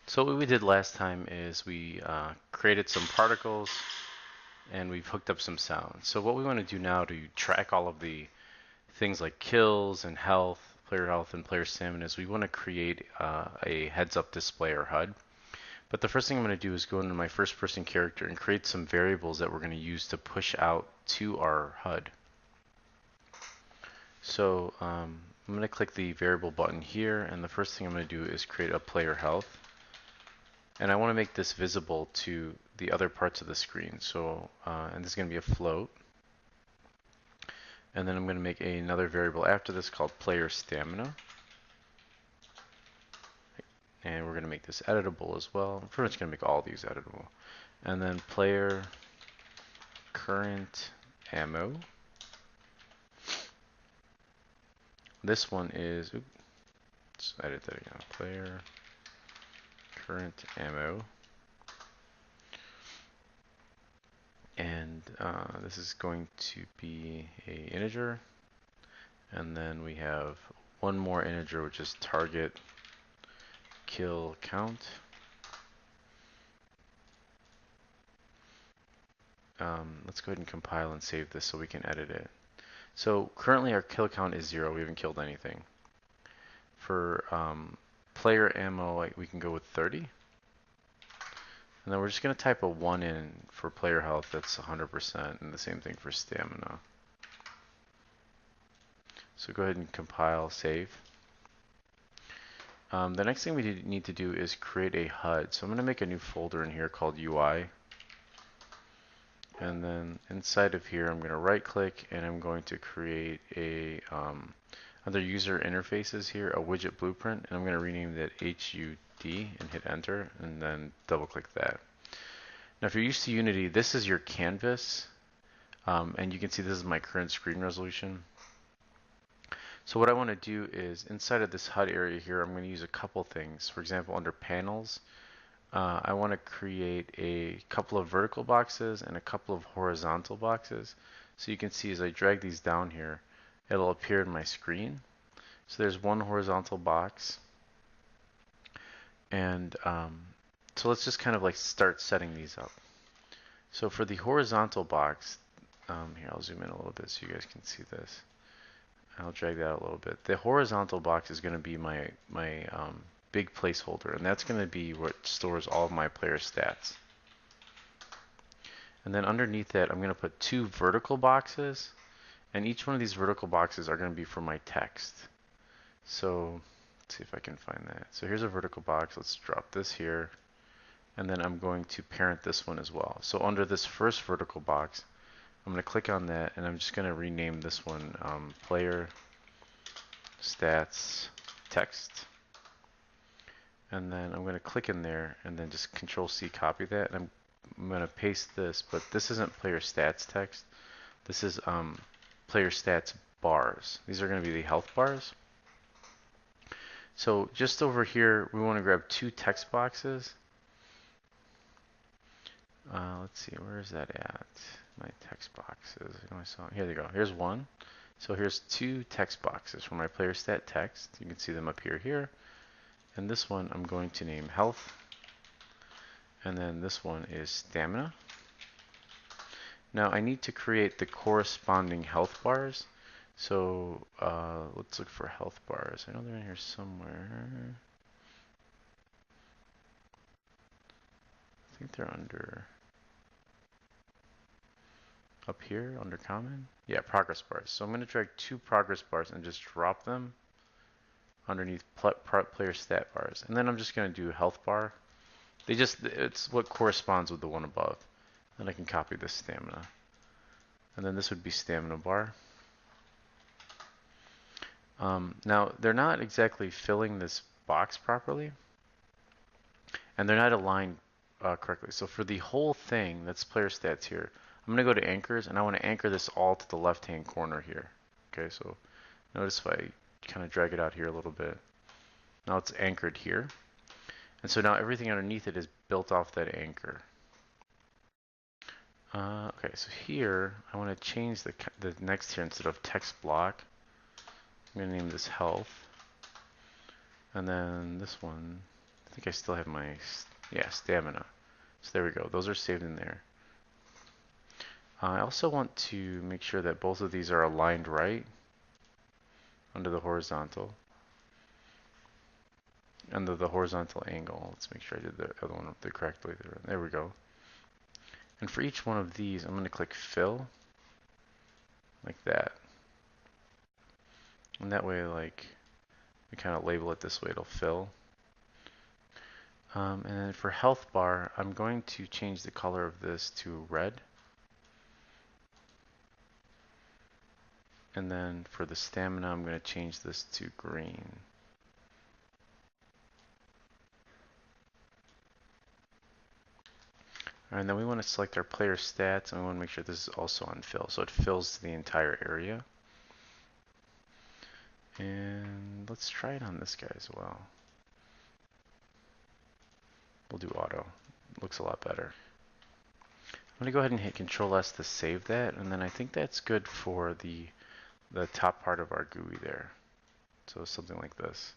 So what we did last time is we created some particles and we've hooked up some sound. So what we want to do now to track all of the things like kills and health and player stamina is we want to create a heads-up display or HUD. But the first thing I'm going to do is go into my first-person character and create some variables that we're going to use to push out to our HUD. So I'm going to click the variable button here, and the first thing I'm going to do is create a player health. And I want to make this visible to the other parts of the screen. So, and this is going to be a float. And then I'm going to make another variable after this called player stamina. And we're going to make this editable as well. I'm pretty much going to make all these editable. And then player current ammo. This one is, oops, let's edit that again. Player current ammo. And this is going to be a integer. And then we have one more integer, which is target kill count. Let's go ahead and compile and save this so we can edit it. So currently our kill count is 0. We haven't killed anything. For player ammo, we can go with 30. And then we're just going to type a 1 in for player health. That's 100%. And the same thing for stamina. So go ahead and compile, save. The next thing we need to do is create a HUD. So I'm going to make a new folder in here called UI. And then inside of here, I'm going to right click and I'm going to create a under user interfaces here, a widget blueprint, and I'm going to rename that HUD and hit enter and then double click that. Now if you're used to Unity, this is your canvas, and you can see this is my current screen resolution. So what I want to do is inside of this HUD area here, I'm going to use a couple things. For example, under panels, I want to create a couple of vertical boxes and a couple of horizontal boxes. So you can see as I drag these down here, it'll appear in my screen. So there's one horizontal box. And so let's just kind of like start setting these up. So for the horizontal box, here I'll zoom in a little bit so you guys can see this. I'll drag that out a little bit. The horizontal box is going to be my big placeholder, and that's going to be what stores all of my player stats. And then underneath that, I'm going to put 2 vertical boxes, and each one of these vertical boxes are going to be for my text. So let's see if I can find that. So here's a vertical box. Let's drop this here, and then I'm going to parent this one as well. So under this first vertical box, I'm going to click on that, and I'm just going to rename this one player stats text. And then I'm going to click in there and then just Control C copy that. And I'm going to paste this, but this isn't player stats text. This is player stats bars. These are going to be the health bars. So just over here, we want to grab 2 text boxes. Let's see, where is that at? My text boxes. Here they go. Here's one. So here's 2 text boxes for my player stat text. You can see them up here. And this one I'm going to name health. And then this one is stamina. Now I need to create the corresponding health bars. So let's look for health bars. I know they're in here somewhere. I think they're under up here under common. Yeah, progress bars. So I'm going to drag 2 progress bars and just drop them underneath player stat bars. And then I'm just going to do health bar. It's what corresponds with the one above. Then I can copy this stamina. And then this would be stamina bar. Now, they're not exactly filling this box properly. And they're not aligned correctly. So for the whole thing, that's player stats here, I'm going to go to anchors, and I want to anchor this all to the left-hand corner here. Okay, so notice if I kind of drag it out here a little bit. Now it's anchored here. And so now everything underneath it is built off that anchor. Okay, so here I want to change the next here instead of text block. I'm going to name this health. And then this one, think I still have my, yeah, stamina. So there we go. Those are saved in there. I also want to make sure that both of these are aligned right under the horizontal. Under the horizontal angle. Let's make sure I did the other one the correct way. There we go. And for each one of these, I'm going to click fill, like that. And that way, like, we kind of label it this way, it'll fill. And then for health bar, I'm going to change the color of this to red. And then for the stamina, I'm going to change this to green. And then we want to select our player stats, and we want to make sure this is also on fill, so it fills the entire area. And let's try it on this guy as well. We'll do auto. Looks a lot better. I'm going to go ahead and hit Control S to save that, and then I think that's good for the top part of our GUI there. So something like this.